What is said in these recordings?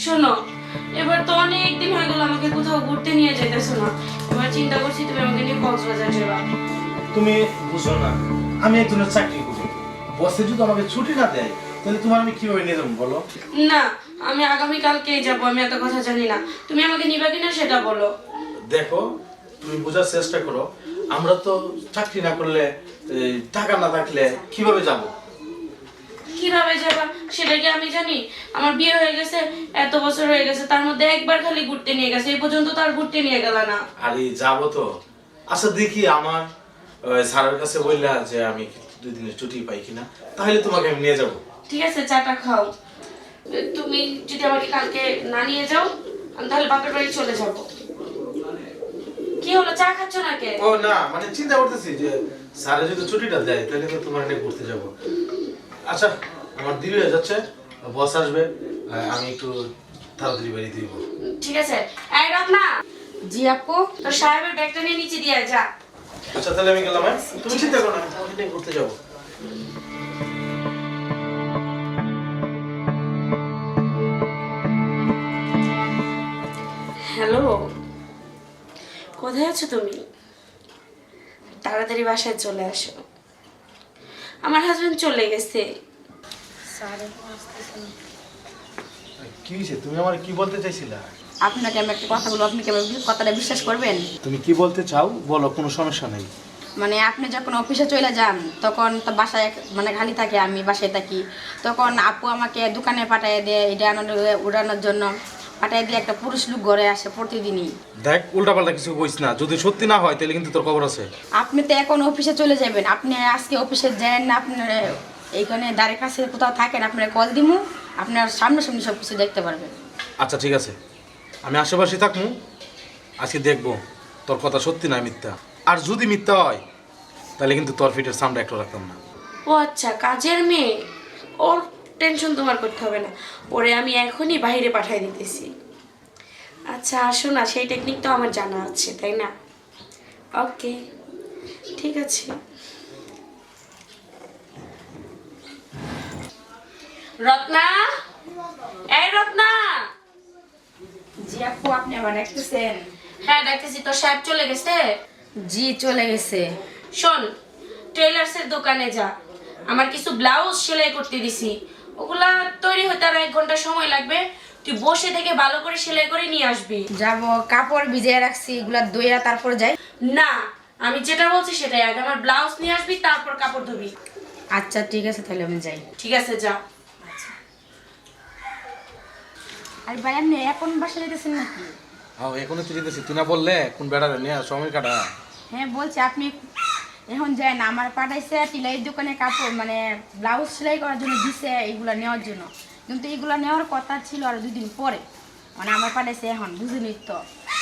শোনো, এবার তো অনেক দিন হয়ে গেল আমাকে কোথাও ঘুরতে নিয়ে যাইতেছো না। এবার চিন্তা করছি তুমি আমাকে নিয়ে কক্সবাজার যাবা। তুমি বুঝো না, আমি একজনের চাকরি করি, বসে যদি আমাকে ছুটি না দেয় তাহলে তোমার আমি কিভাবে নিয়ে যাবো বলো? না, আমি আগামীকালকেই যাবো, আমি এত কথা জানি না। তুমি আমাকে নিবা কিনা সেটা বলো। দেখো, তুমি বোঝার চেষ্টা করো, আমরা তো চাকরি না করলে টাকা না থাকলে কিভাবে যাব? কিভাবে যাবা সেটা কি আমি জানি? আমার বিয়ে হয়ে গেছে, এত বছর হয়ে গেছে, তার মধ্যে একবার খালি ঘুরতে নিয়ে গেছে, এই পর্যন্ত তো আর ঘুরতে নিয়ে গেল না। আরে যাবো তো। আচ্ছা দেখি আমার স্যারের কাছে বললা যে আমি 2 দিনের ছুটি পাই কিনা, তাহলে তোমাকে আমি নিয়ে যাব। ঠিক আছে, চাটা খাও। তুমি যদি আমাকে কালকে না নিয়ে যাও, আমি তাহলে বাপের বাড়ি চলে যাব। কি হলো, চা খাচ্ছ না কে? ও না, মানে চিন্তা করতেছি যে স্যারে যদি ছুটিটা দেয় তাহলে তো তোমার নিয়ে ঘুরতে যাব। আচ্ছা, আমার দেরি হয়ে যাচ্ছে, বস আসবে, আমি একটু তাড়াতাড়ি বেরিয়ে দিব। ঠিক আছে। এই রত্না। জি আপু। তোর সাহেবের ব্যাগটা নিয়ে নিচে দিয়ে আয়, যা। আচ্ছা তাহলে আমি গেলাম, হ্যাঁ? তুমি চিন্তা করো না, আমি তোমাকে নিয়ে ঘুরতে যাবো। হ্যালো, কোথায় আছো তুমি? তাড়াতাড়ি বাসায় চলে আসো, আমার হাজবেন্ড চলে গেছে। কি হয়েছে, তুমি আমার কি বলতে চাইছিলা? আপনাকে আমি একটা কথা বলবো, আপনি কি আমার কথাটা বিশ্বাস করবেন? তুমি কি বলতে চাও বলো, কোনো সমস্যা নাই। মানে আপনি যখন অফিসে চলে যান তখন তো বাসায় মানে খালি থাকে, আমি বাসায় থাকি, তখন আপু আমাকে দোকানে পাঠিয়ে দেয় এটা উড়ানোর জন্য, পাঠিয়ে দিয়ে একটা পুরুষ লোক ঘরে আসে প্রতিদিনই। দেখ, উল্টাপাল্টা কিছু কইস না, যদি সত্যি না হয় তাহলে কিন্তু তোর খবর আছে। আপনি তো এখন অফিসে চলে যাবেন, আপনি আজকে অফিসে যান না, আপনার এইখানে দাঁড়ের কাছে কোথাও থাকেন, আপনার কল দিমু, আপনার সামনাসামনি সব কিছু দেখতে পারবেন। আচ্ছা ঠিক আছে, আমি আশেপাশে থাকবো, আজকে দেখবো তোর কথা সত্যি না মিথ্যা। আর যদি মিথ্যা হয় তাহলে কিন্তু তোর ফিটের সামনে একটা রাখতাম না। ও আচ্ছা, কাজের মেয়ে, ওর টেনশন তোমার করতে হবে না, ওরে আমি এখনই বাইরে পাঠিয়ে দিতেছি। আচ্ছা আসো না, সেই টেকনিক তো আমার জানা আছে, তাই না? ওকে, ঠিক আছে। রত্না, এই রত্না। জি আপু, আপনি আবার ডাকতেছেন? হ্যাঁ ডাকতেছি, তোর সাহেব চলে গেছে? জি চলে গেছে। শোন, টেইলার্সের দোকানে যা, আমার কিছু ব্লাউজ সেলাই করতে দিছি, ওগুলা তৈরি হতে আর 1 ঘন্টা সময় লাগবে, তুই বসে থেকে ভালো করে সেলাই করে নিয়ে আসবি। যাব, কাপড় ভিজিয়ে রাখছি, এগুলা ধুইয়া তারপর যাই। না, আমি যেটা বলছি সেটাই, আগে আমার ব্লাউজ নিয়ে আসবি, তারপর কাপড় ধুবি। আচ্ছা ঠিক আছে, তাহলে আমি যাই। ঠিক আছে, যা। আর ভাই আপনি এখন বাসা যেতেছেন নাকি? হ্যাঁ এখনো চলে যেতেছি, তুই না বললে কোন বেড়ারে নিয়ে সময় কাটা। হ্যাঁ বলছি, আপনি এখন যাই না, আমার পাঠাইছে টিলাইয়ের দোকানে কাপড় মানে ব্লাউজ সেলাই করার জন্য দিছে, এইগুলা নেওয়ার জন্য, কিন্তু এইগুলা নেওয়ার কথা ছিল আর 2 দিন পরে, মানে আমার পাঠাইছে এখন, বুঝলি তো,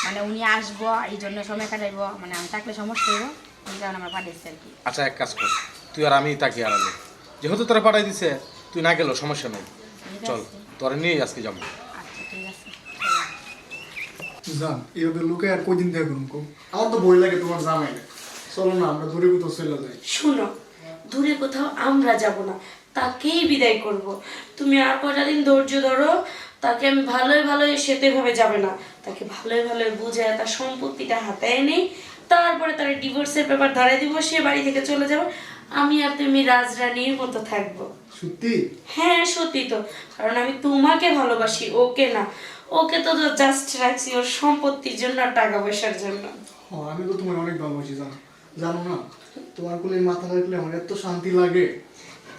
মানে উনি আসবো এই জন্য সময় কাটাইবো, মানে আমি থাকলে সমস্যা হইব, এই কারণে আমার পাঠাইছে আর কি। আচ্ছা এক কাজ কর, তুই আর আমি তাকে আড়ালে, যেহেতু তোরা পাঠাই দিছে তুই না গেলেও সমস্যা নেই, ঠিক চল আছে। তোরা নিয়ে আজকে যাবো। আচ্ছা ঠিক আছে। জান এভাবে লোকে আর কয়দিন দেখো আমার তো ভয় লাগে তোমার জামাই। চলো না আমরা দূরে কোথাও চলে যাই। শোনো, দূরে কোথাও আমরা যাব না, তাকেই বিদায় করব। তুমি আর কটা দিন ধৈর্য ধরো, তাকে আমি ভালোই ভালোই, সে তো এভাবে যাবে না, তাকে ভালোই ভালোই বুঝায় তার সম্পত্তিটা হাতায় নেই, তারপরে তার ডিভোর্সের পেপার ধরাই দিব, সে বাড়ি থেকে চলে যাবে, আমি আর তুমি রাজরানীর মতো থাকবো। সত্যি? হ্যাঁ সত্যি তো, কারণ আমি তোমাকে ভালোবাসি, ওকে না। ওকে তো জাস্ট রাখছি ওর সম্পত্তির জন্য আর টাকা পয়সার জন্য। হ্যাঁ আমি তো তোমার অনেক ভালোবাসি জানো, জানো না তোমার কোলে মাথা রাখলে আমার এত শান্তি লাগে।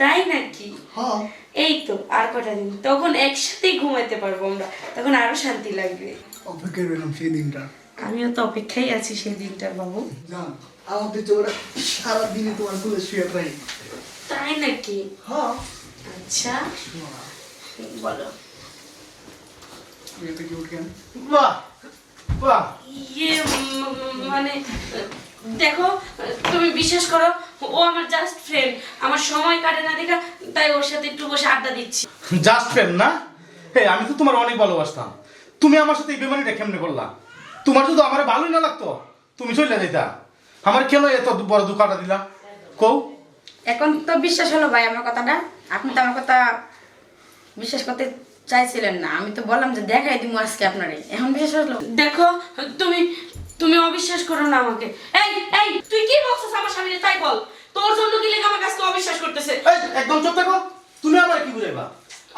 তাই নাকি? হ্যাঁ। এই তো আর কটা দিন, তখন একসাথেই ঘুমাইতে পারবো আমরা, তখন আরো শান্তি লাগবে। অপেক্ষায় রইলাম সেই দিনটা। আমিও তো অপেক্ষায় আছি সেই দিনটার বাবু। জান আমাদের চোরা সারাদিনে তোমার কোলে শুয়ে থাকি। তাই নাকি? হ্যাঁ। আচ্ছা বলো। এটা কি উঠে বাহ বাহ, ইয়ে মানে দেখো, তুমি বিশ্বাস করো, ও আমার জাস্ট ফ্রেন্ড, আমার সময় কাটে না দেখা, তাই ওর সাথে একটু বসে আড্ডা দিচ্ছি। জাস্ট ফ্রেন্ড না? হে আমি তো তোমার অনেক ভালোবাসতাম, তুমি আমার সাথে এই বেমানিটা কেমনে করলা? তোমার যদি আমার ভালোই না লাগতো তুমি চলে যাইতা, আমার কেন এত বড় দুঃখটা দিলা কও? এখন তো বিশ্বাস হলো ভাই আমার কথাটা, আপনি তো আমার কথা বিশ্বাস করতে চাইছিলেন না, আমি তো বললাম যে দেখাই দিব আজকে আপনারে, এখন বিশ্বাস হলো? দেখো তুমি তুমি অবিশ্বাস করো না আমাকে। এই এই তুই কি বলছিস আমার স্বামীকে, তাই বল। তোর জন্য কি লেগে আমার কাছে অবিশ্বাস করতেছে? এই একদম চুপ থাকো। তুমি আমার কি বুঝাইবা?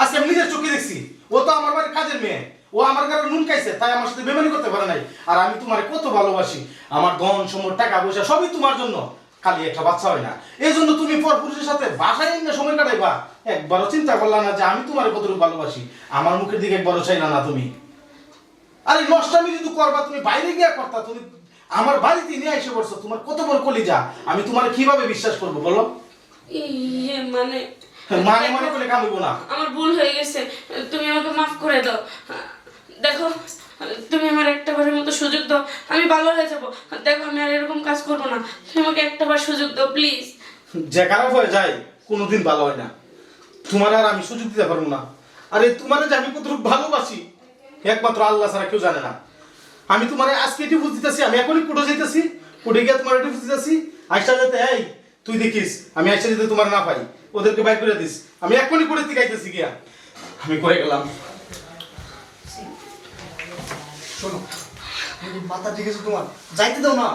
আজকে আমি নিজের চোখে দেখছি, ও তো আমার বাড়ির কাজের মেয়ে, ও আমার ঘরে নুন খাইছে, তাই আমার সাথে বেমানি করতে পারে নাই। আর আমি তোমারে কত ভালোবাসি, আমার ধন সম্পদ টাকা পয়সা সবই তোমার জন্য, খালি একটা বাচ্চা হয় না। এই জন্য তুমি পরপুরুষের সাথে বাসায় এনে সময় কাটাইবা, একবারও চিন্তা করলা না যে আমি তোমার কতটুকু ভালোবাসি? আমার মুখের দিকে একবারও চাইলা না তুমি। আরে নষ্টামি যদি করবা তুমি বাইরে গিয়া করতা, তুমি আমার বাড়িতে নিয়ে এসে পড়ছো, তোমার কত বড় কলিজা, আমি তোমার কিভাবে বিশ্বাস করবো বলো? মানে মানে মানে করে কাম হইব না। আমার ভুল হয়ে গেছে, তুমি আমাকে মাফ করে দাও। দেখো তুমি আমার একটা বারের মতো সুযোগ দাও, আমি ভালো হয়ে যাবো। দেখো আমি আর এরকম কাজ করবো না, তুমি আমাকে একটা বার সুযোগ দাও প্লিজ। যে খারাপ হয়ে যায় কোনোদিন ভালো হয় না, তোমার আর আমি সুযোগ দিতে পারবো না। আরে তোমার যে আমি কতটুকু ভালোবাসি একমাত্র আল্লাহ ছাড়া কেউ জানে না। আমি তোমার আজকে এটি বুঝতেছি, আমি এখনই কোর্টে যাইতেছি, কোর্টে গিয়ে তোমার এটি বুঝতেছি আইসা যেতে। এই তুই দেখিস আমি আইসা যেতে তোমার না পাই, ওদেরকে বাইর করে দিস। আমি এখনই কোর্টের দিকে আইতেছি গিয়া, আমি করে গেলাম। শোনো, মাথা ঠিক আছে তোমার, যাইতে দাও না।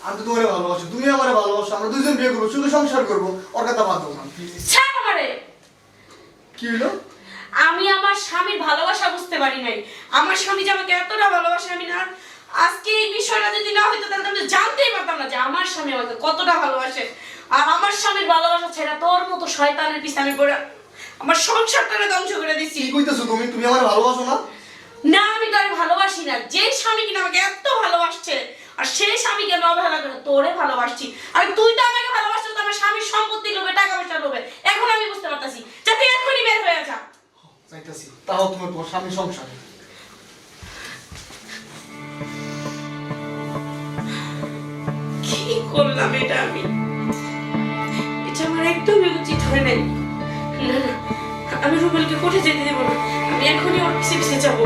আমি তো তোমারে ভালোবাসি, তুমি আমারে ভালোবাসো, আমরা দুজন বিয়ে করবো, শুধু সংসার করবো, ওর কথা বাদ দাও না। ছাড় আমারে। কি হলো? আমি আমার স্বামীর ভালোবাসা বুঝতে পারি নাই। আমার স্বামী যে আমাকে এতটা ভালোবাসে, আমি না আজকে এই বিষয়টা যদি না হইতো তাহলে আমি জানতেই পারতাম না যে আমার স্বামী আমাকে কতটা ভালোবাসে। আর আমার স্বামীর ভালোবাসা ছেড়ে তোর মতো শয়তানের পিছে আমি পড়ে আমার সংসারটাকে ধ্বংস করে দিচ্ছি। কি কইতেছো তুমি? তুমি আমারে ভালোবাসো না? না আমি তোরে ভালোবাসি না, যে স্বামী কিনা আমাকে এত ভালোবাসছে আর সেই স্বামীকে আমি অবহেলা করে তোরে ভালোবাসছি। আর তুই তো আমাকে ভালোবাসছিস আমার স্বামীর সম্পত্তি লোভে, টাকা পয়সা লোভে। এখন আমি বুঝতে পারতাছি যে তুই এখনই বের হয়ে যা। যাইতাছি, তাও তোমার তোমার স্বামী সংসারে। কি করলাম এটা আমি? এটা আমার একদমই উচিত হয় নাই। না না, আমি রুবেলকে কোর্টে যেতে দেবো না, আমি এখনই ওর পিছে পিছে যাবো।